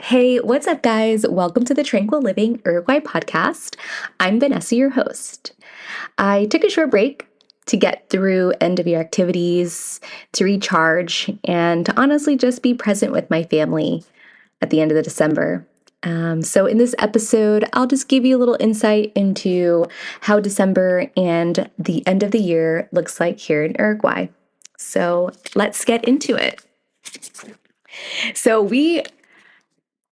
Hey, what's up, guys? Welcome to the Tranquil Living Uruguay podcast. I'm Vanessa, your host. I took a short break to get through end of year activities, to recharge, and to honestly just be present with my family at the end of the December. So, in this episode, I'll just give you a little insight into how December and the end of the year looks like here in Uruguay. So, let's get into it. So, we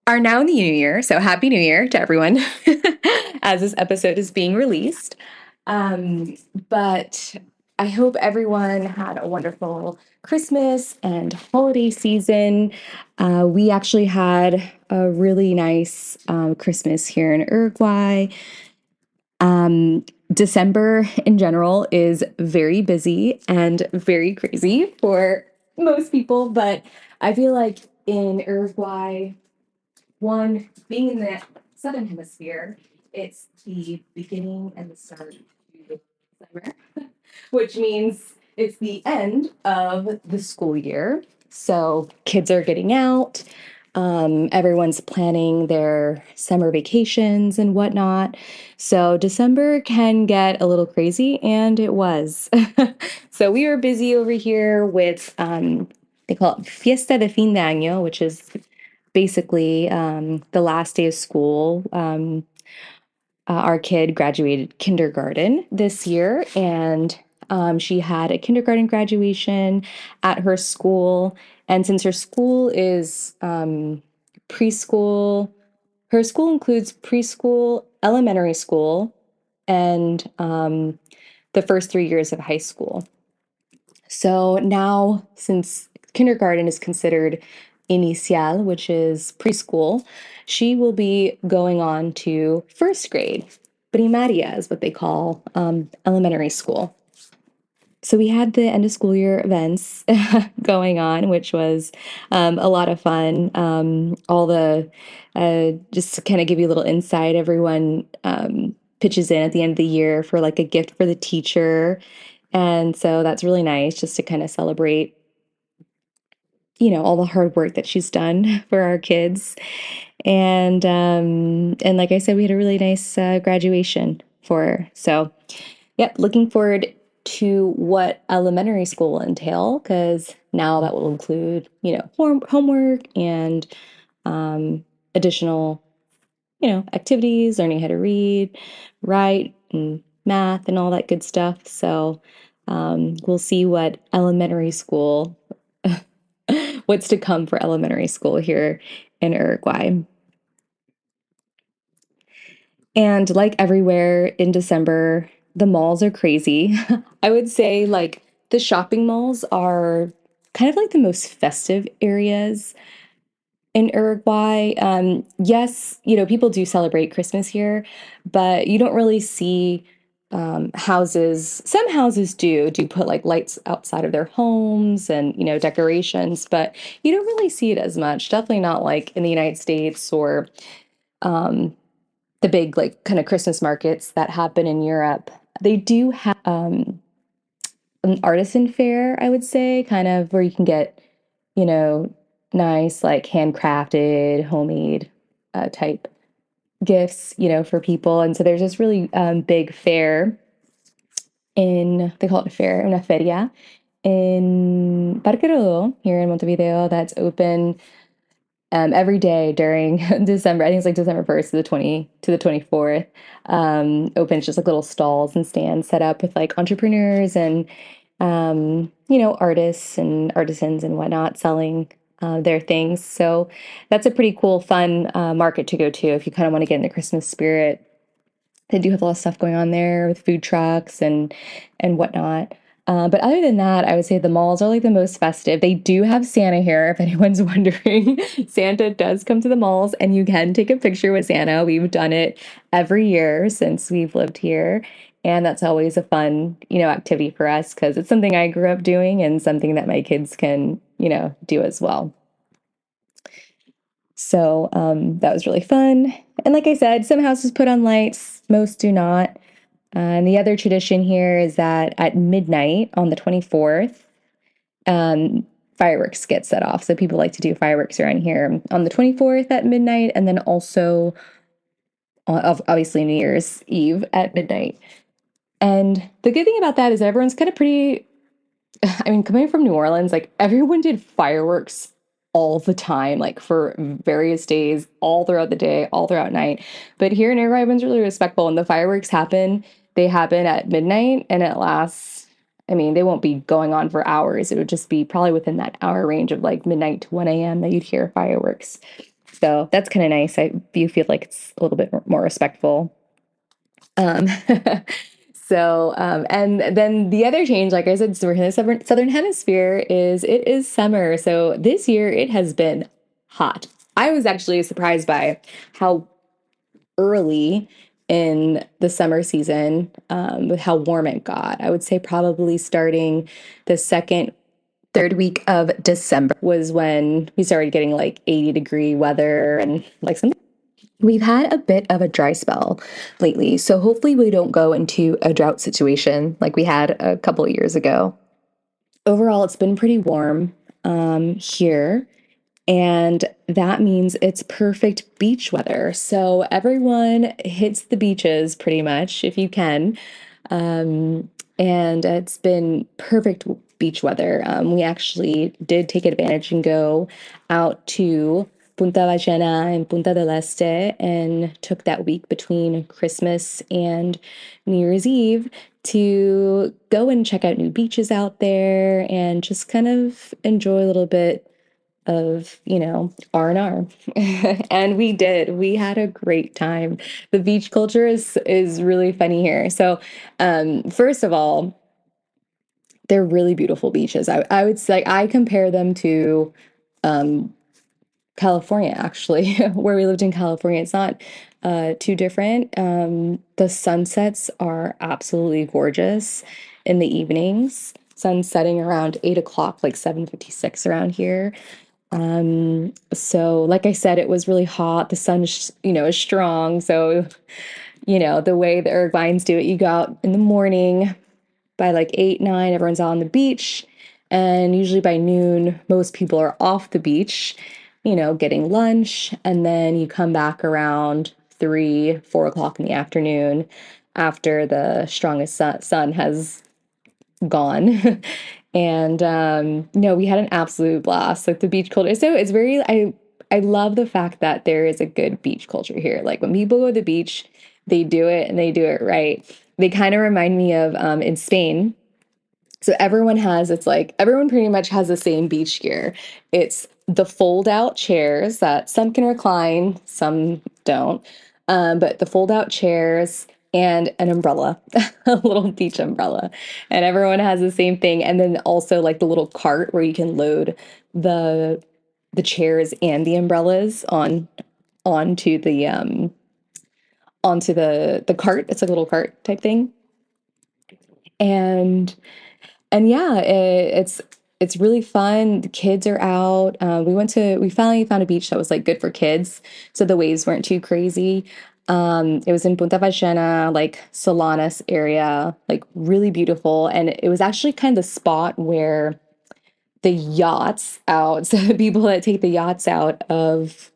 are now in the new year. So happy new year to everyone as this episode is being released. Um, but I hope everyone had a wonderful Christmas and holiday season. We actually had a really nice Christmas here in Uruguay. December in general is very busy and very crazy for most people, but I feel like in Uruguay, one, being in the southern hemisphere, it's the beginning and the start of summer, which means it's the end of the school year. So kids are getting out. Everyone's planning their summer vacations and whatnot. So December can get a little crazy, and it was. So we were busy over here with they call it Fiesta de Fin de Año, which is basically the last day of school. Our kid graduated kindergarten this year, and she had a kindergarten graduation at her school. And since her school is preschool, her school includes preschool, elementary school, and the first 3 years of high school. So now, since kindergarten is considered inicial, which is preschool, she will be going on to first grade. Primaria is what they call elementary school. So we had the end of school year events going on, which was a lot of fun. All the just to kind of give you a little insight, everyone pitches in at the end of the year for like a gift for the teacher, and so that's really nice just to kind of celebrate, all the hard work that she's done for our kids. And like I said, we had a really nice graduation for her. So, yep, looking forward to what elementary school will entail, because now that will include, homework and additional, activities, learning how to read, write, and math, and all that good stuff. So we'll see what elementary school, what's to come for elementary school here in Uruguay. And like everywhere in December, the malls are crazy. I would say like the shopping malls are kind of like the most festive areas in Uruguay. Yes, people do celebrate Christmas here, but you don't really see houses. Some houses do put like lights outside of their homes and, decorations, but you don't really see it as much. Definitely not like in the United States or um, the big like kind of Christmas markets that happen in Europe. They do have an artisan fair, I would say, kind of where you can get, you know, nice like handcrafted, homemade type gifts, for people. And so there's this really big fair they call it a fair, una feria, in Parque Rodó here in Montevideo that's open every day during December. I think it's like December 1st to the 24th. Opens just like little stalls and stands set up with like entrepreneurs and artists and artisans and whatnot selling their things. So that's a pretty cool, fun market to go to if you kind of want to get in the Christmas spirit. They do have a lot of stuff going on there with food trucks and whatnot. But other than that, I would say the malls are like the most festive. They do have Santa here, if anyone's wondering. Santa does come to the malls, and you can take a picture with Santa. We've done it every year since we've lived here. And that's always a fun, activity for us because it's something I grew up doing and something that my kids can, do as well. So that was really fun. And like I said, some houses put on lights, most do not. And the other tradition here is that at midnight on the 24th, fireworks get set off. So people like to do fireworks around here on the 24th at midnight, and then also obviously New Year's Eve at midnight. And the good thing about that is everyone's kind of pretty, I mean, coming from New Orleans, like everyone did fireworks all the time, like for various days, all throughout the day, all throughout night. But here in Uruguay, everyone's really respectful, and the fireworks happen. They happen at midnight, and it lasts. I mean, they won't be going on for hours. It would just be probably within that hour range of like midnight to 1 a.m. that you'd hear fireworks. So that's kind of nice. I do feel like it's a little bit more respectful. Um, and then the other change, like I said, so we're in the southern hemisphere, is it is summer. So this year it has been hot. I was actually surprised by how early in the summer season, with how warm it got. I would say probably starting the third week of December was when we started getting like 80-degree weather and like some. We've had a bit of a dry spell lately, so hopefully we don't go into a drought situation like we had a couple of years ago. Overall, it's been pretty warm here, and that means it's perfect beach weather. So everyone hits the beaches pretty much if you can. Um, and it's been perfect beach weather. We actually did take advantage and go out to Punta Ballena and Punta del Este and took that week between Christmas and New Year's Eve to go and check out new beaches out there and just kind of enjoy a little bit of, R&R. And we did. We had a great time. The beach culture is really funny here. So, first of all, they're really beautiful beaches. I would say I compare them to um, California, actually, where we lived in California. It's not too different. The sunsets are absolutely gorgeous in the evenings. Sun setting around 8 o'clock, like 7:56 around here. So like I said, it was really hot. The sun, is strong. So, the way the Uruguayans do it, you go out in the morning by like 8, 9, everyone's out on the beach. And usually by noon, most people are off the beach, getting lunch. And then you come back around 3, 4 o'clock in the afternoon after the strongest sun has gone. And no, we had an absolute blast. Like the beach culture. So it's very I love the fact that there is a good beach culture here. Like when people go to the beach, they do it and they do it right. They kind of remind me of in Spain. So everyone pretty much has the same beach gear. It's the fold out chairs that some can recline, some don't. But the fold out chairs and an umbrella, a little beach umbrella. And everyone has the same thing. And then also like the little cart where you can load the the chairs and the umbrellas onto the cart. It's like a little cart type thing. And and yeah, it's really fun. The kids are out. We finally found a beach that was like good for kids, so the waves weren't too crazy. It was in Punta Ballena, like Solanas area, like really beautiful, and it was actually kind of the spot where the yachts out, so the people that take the yachts out of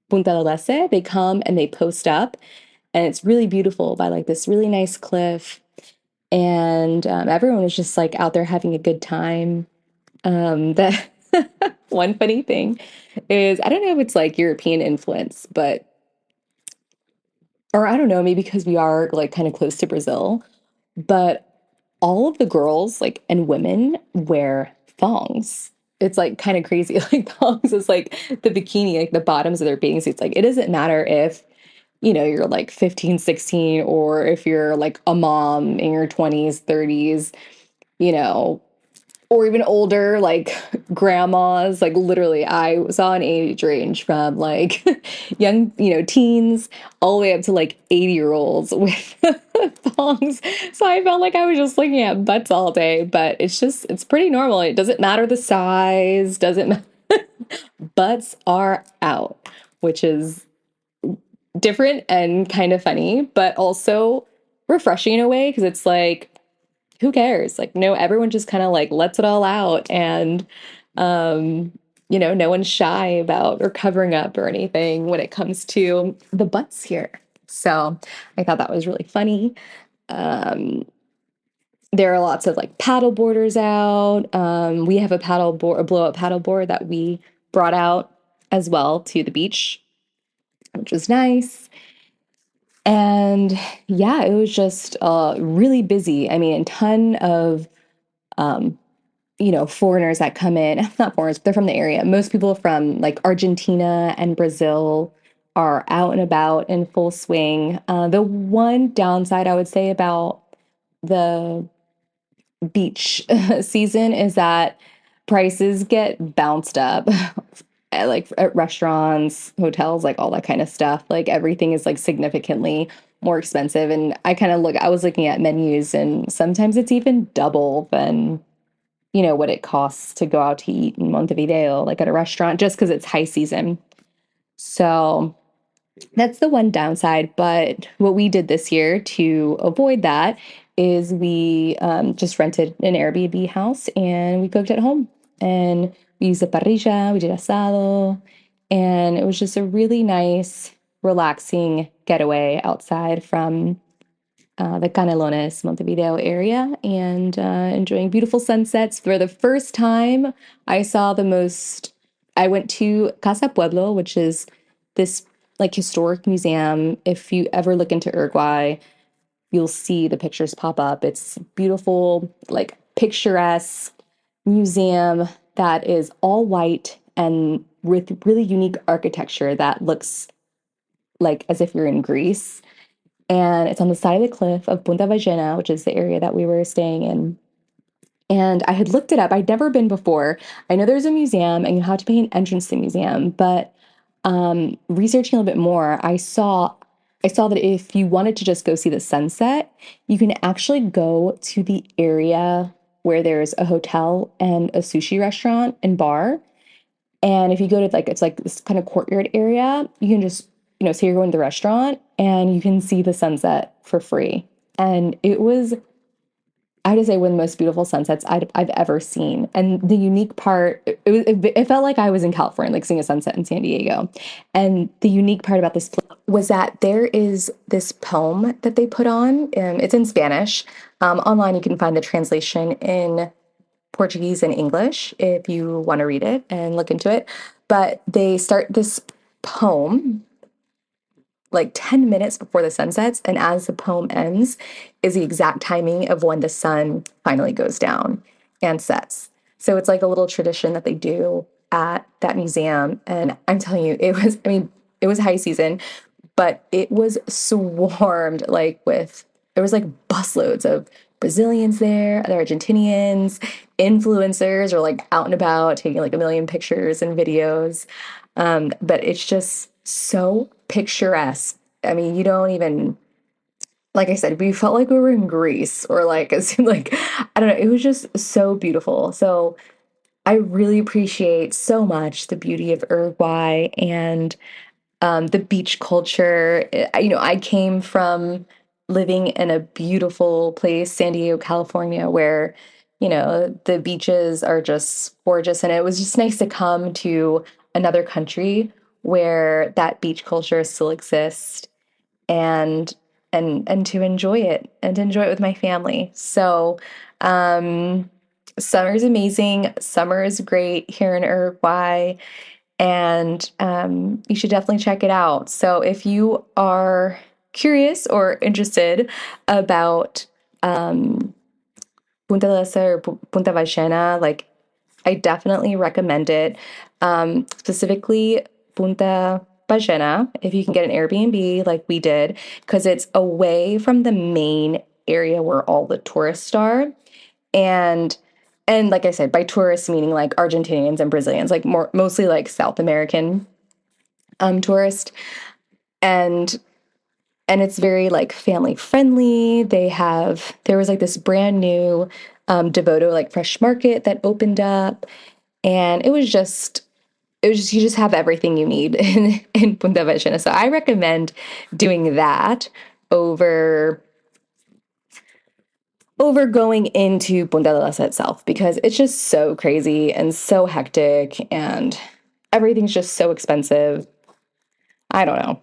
Punta del Este, they come and they post up, and it's really beautiful by like this really nice cliff, and everyone was just like out there having a good time. That one funny thing is I don't know if it's like European influence, but or I don't know, maybe because we are like kind of close to Brazil, but all of the girls like and women wear thongs. It's like kind of crazy. Like thongs is like the bikini, like the bottoms of their bathing suits. Like it doesn't matter if you're like 15, 16, or if you're like a mom in your 20s, 30s, you know, or even older, like grandmas. Like literally, I saw an age range from like young, teens all the way up to like 80-year-olds with thongs. So I felt like I was just looking at butts all day, but it's pretty normal. It doesn't matter the size, doesn't matter. Butts are out, which is different and kind of funny, but also refreshing in a way because it's like, who cares? Like, no, everyone just kind of like lets it all out. And Um, no one's shy about or covering up or anything when it comes to the butts here. So I thought that was really funny. Um, there are lots of like paddle boarders out. We have a paddle board, a blow up paddle board that we brought out as well to the beach, which was nice. And yeah, it was just really busy. I mean, a ton of um, foreigners that come in, not foreigners, but they're from the area. Most people from like Argentina and Brazil are out and about in full swing. The one downside I would say about the beach season is that prices get bounced up at like at restaurants, hotels, like all that kind of stuff. Like everything is like significantly more expensive. And I was looking at menus and sometimes it's even double than what it costs to go out to eat in Montevideo, like at a restaurant, just because it's high season. So that's the one downside. But what we did this year to avoid that is we just rented an Airbnb house and we cooked at home. And we used the parrilla, we did asado, and it was just a really nice, relaxing getaway outside from the Canelones, Montevideo area, and enjoying beautiful sunsets. For the first time, I went to Casa Pueblo, which is this like historic museum. If you ever look into Uruguay, you'll see the pictures pop up. It's beautiful, like picturesque museum that is all white and with really unique architecture that looks like as if you're in Greece, and it's on the side of the cliff of Punta Ballena, which is the area that we were staying in. And I had looked it up. I'd never been before. I know there's a museum and you have to pay an entrance to the museum, but researching a little bit more, I saw that if you wanted to just go see the sunset, you can actually go to the area where there's a hotel and a sushi restaurant and bar. And if you go to like, it's like this kind of courtyard area, you can just, say you're going to the restaurant and you can see the sunset for free. And it was, I would say, one of the most beautiful sunsets I've ever seen. And the unique part, it felt like I was in California, like seeing a sunset in San Diego. And the unique part about this place was that there is this poem that they put on. It's in Spanish. Online, you can find the translation in Portuguese and English if you want to read it and look into it. But they start this poem like 10 minutes before the sun sets, and as the poem ends is the exact timing of when the sun finally goes down and sets. So it's like a little tradition that they do at that museum. And I'm telling you, it was high season, but it was swarmed like with, there was like busloads of Brazilians there, other Argentinians, influencers are like out and about taking like a million pictures and videos. But it's just so picturesque. I mean, you don't even, like I said, we felt like we were in Greece or like, it seemed like, I don't know, it was just so beautiful. So I really appreciate so much the beauty of Uruguay and the beach culture. I came from living in a beautiful place, San Diego, California, where, the beaches are just gorgeous. And it was just nice to come to another country where that beach culture still exists and and to enjoy it and to enjoy it with my family. So summer is amazing. Summer is great here in Uruguay, and you should definitely check it out. So if you are curious or interested about Punta del Este or Punta Ballena, like I definitely recommend it. Specifically Punta Ballena, if you can get an Airbnb like we did, because it's away from the main area where all the tourists are. And like I said, by tourists meaning like Argentinians and Brazilians, like mostly like South American tourists. And it's very like family friendly. There was like this brand new Devoto like fresh market that opened up, and you just have everything you need in Punta Ballena. So I recommend doing that over over going into Punta de Lasa itself because it's just so crazy and so hectic and everything's just so expensive. I don't know.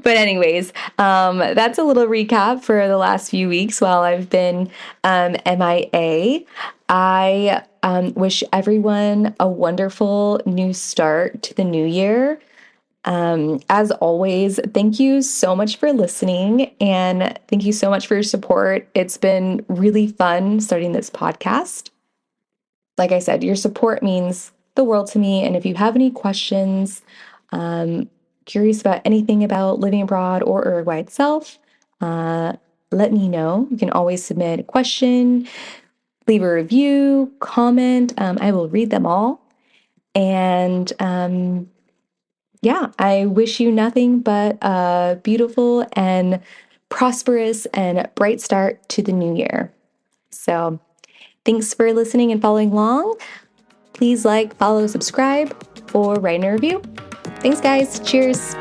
But anyways, that's a little recap for the last few weeks while I've been MIA. I wish everyone a wonderful new start to the new year. As always, thank you so much for listening and thank you so much for your support. It's been really fun starting this podcast. Like I said, your support means the world to me. And if you have any questions, um, curious about anything about living abroad or Uruguay itself, uh, let me know. You can always submit a question, leave a review, comment. I will read them all. And yeah, I wish you nothing but a beautiful and prosperous and bright start to the new year. So thanks for listening and following along. Please like, follow, subscribe, or write a review. Thanks, guys. Cheers.